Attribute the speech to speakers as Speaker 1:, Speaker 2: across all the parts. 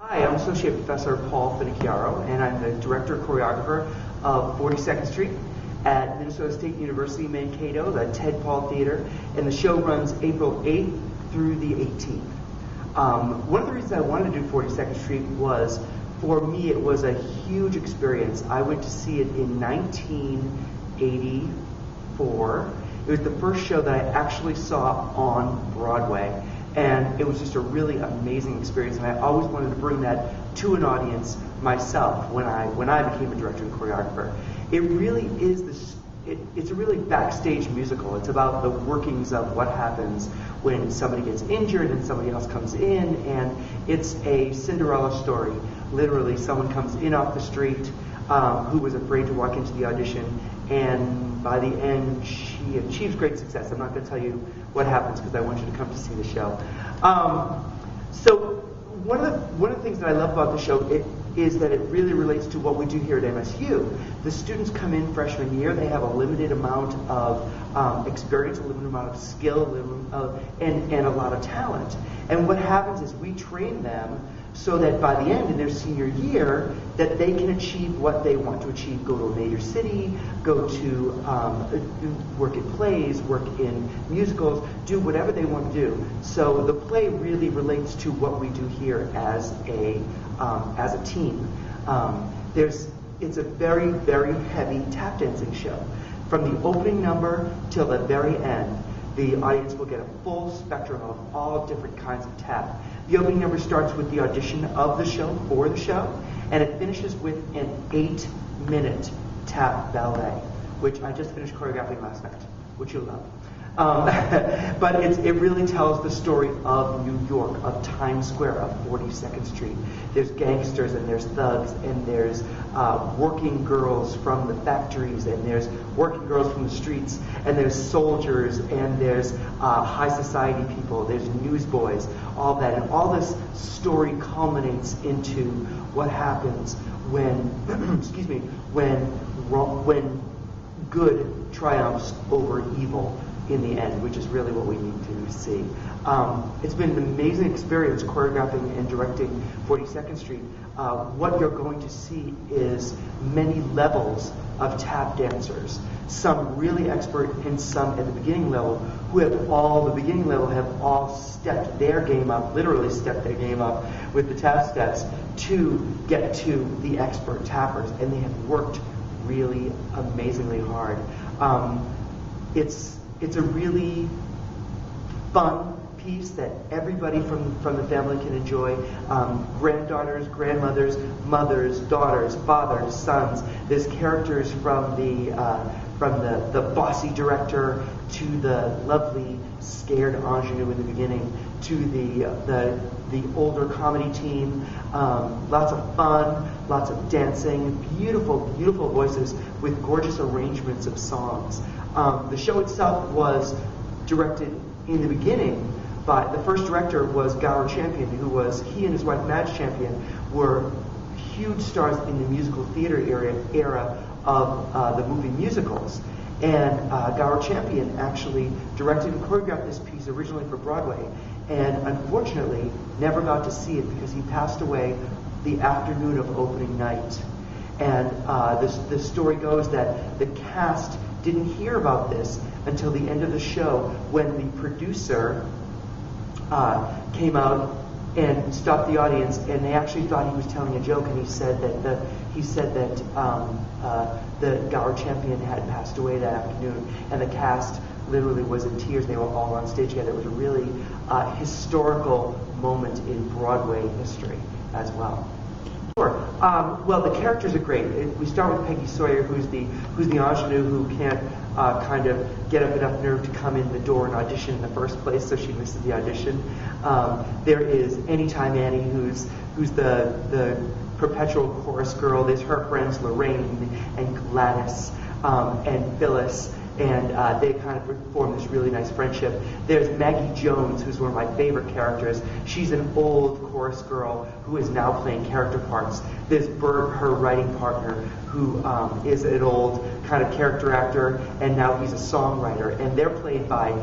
Speaker 1: Hi, I'm Associate Professor Paul Finocchiaro, and I'm the Director Choreographer of 42nd Street at Minnesota State University, Mankato, the Ted Paul Theater, and the show runs April 8th through the 18th. One of the reasons I wanted to do 42nd Street was, for me, it was a huge experience. I went to see it in 1984. It was the first show that I actually saw on Broadway. And it was just a really amazing experience, and I always wanted to bring that to an audience myself when I became a director and choreographer. It really is it's a really backstage musical. It's about the workings of what happens when somebody gets injured and somebody else comes in, and it's a Cinderella story. Literally, someone comes in off the street who was afraid to walk into the audition, and by the end, she achieves great success. I'm not going to tell you what happens because I want you to come to see the show. So one of the things that I love about the show is that it really relates to what we do here at MSU. The students come in freshman year. They have a limited amount of experience, a limited amount of skill, and a lot of talent. And what happens is we train them so that by the end, in their senior year, that they can achieve what they want to achieve. Go to a major city, go to work in plays, work in musicals, do whatever they want to do. So the play really relates to what we do here as a team. It's a very, very heavy tap dancing show. From the opening number till the very end, the audience will get a full spectrum of all different kinds of tap. The opening number starts with the audition of the show, for the show, and it finishes with an 8-minute tap ballet, which I just finished choreographing last night, which you'll love. But it really tells the story of New York, of Times Square, of 42nd Street. There's gangsters, and there's thugs, and there's working girls from the factories, and there's working girls from the streets, and there's soldiers, and there's high society people, there's newsboys, all that. And all this story culminates into what happens when, excuse me, when good triumphs over evil in the end, which is really what we need to see. It's been an amazing experience choreographing and directing 42nd Street. What you're going to see is many levels of tap dancers, some really expert and some at the beginning level, who have all stepped their game up, literally stepped their game up with the tap steps to get to the expert tappers, and they have worked really amazingly hard. It's a really fun piece that everybody from the family can enjoy. Granddaughters, grandmothers, mothers, daughters, fathers, sons. There's characters from the bossy director to the lovely scared ingenue in the beginning to the older comedy team. Lots of fun, lots of dancing, beautiful, beautiful voices with gorgeous arrangements of songs. The show itself was directed in the beginning by, the first director was Gower Champion, he and his wife Madge Champion were huge stars in the musical theater era of the movie musicals. And Gower Champion actually directed and choreographed this piece originally for Broadway, and unfortunately never got to see it because he passed away the afternoon of opening night. And the story goes that the cast didn't hear about this until the end of the show, when the producer came out and stopped the audience, and they actually thought he was telling a joke, and he said that the Gower Champion had passed away that afternoon, and the cast literally was in tears. They were all on stage together. It was a really historical moment in Broadway history as well. Sure. Well, the characters are great. We start with Peggy Sawyer, who's the ingenue who can't kind of get up enough nerve to come in the door and audition in the first place, so she misses the audition. There is Anytime Annie, who's the perpetual chorus girl. There's her friends Lorraine and Gladys and Phyllis. And they kind of form this really nice friendship. There's Maggie Jones, who's one of my favorite characters. She's an old chorus girl who is now playing character parts. There's Bert, her writing partner, who is an old kind of character actor, and now he's a songwriter. And they're played by,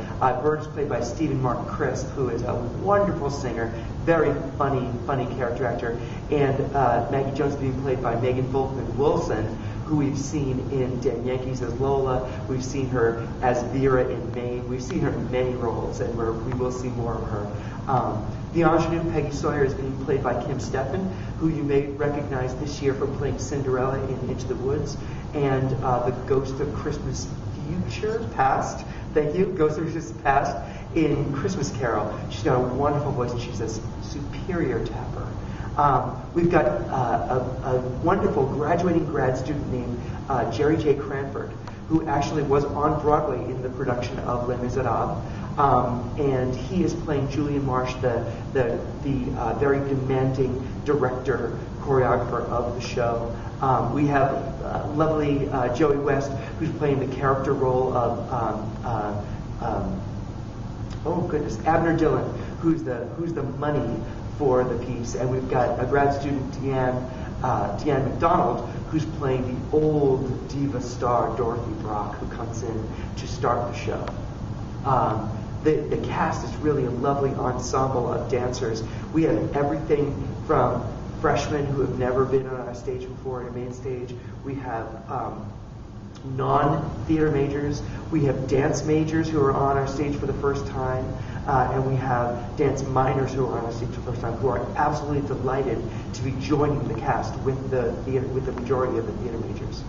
Speaker 1: Bert is played by Stephen Mark Crisp, who is a wonderful singer, very funny character actor. And Maggie Jones being played by Megan Volkman-Wilson, who we've seen in Dan Yankees as Lola. We've seen her as Vera in Maine. We've seen her in many roles, and we will see more of her. The ingenue, Peggy Sawyer, is being played by Kim Steffen, who you may recognize this year from playing Cinderella in Into the Woods, and the Ghost of Christmas Past. Thank you, Ghost of Christmas Past in Christmas Carol. She's got a wonderful voice, and she's a superior tapper. We've got a wonderful graduating grad student named Jerry J. Cranford, who actually was on Broadway in the production of Les Miserables. And he is playing Julian Marsh, the very demanding director, choreographer of the show. We have lovely Joey West, who's playing the character role of Abner Dillon, who's the money for the piece. And we've got a grad student, Deanne McDonald, who's playing the old diva star Dorothy Brock, who comes in to start the show. The cast is really a lovely ensemble of dancers. We have everything from freshmen who have never been on a stage before, in a main stage. We have non-theater majors. We have dance majors who are on our stage for the first time. And we have dance minors who are on our stage for the first time, who are absolutely delighted to be joining the cast with the majority of the theater majors.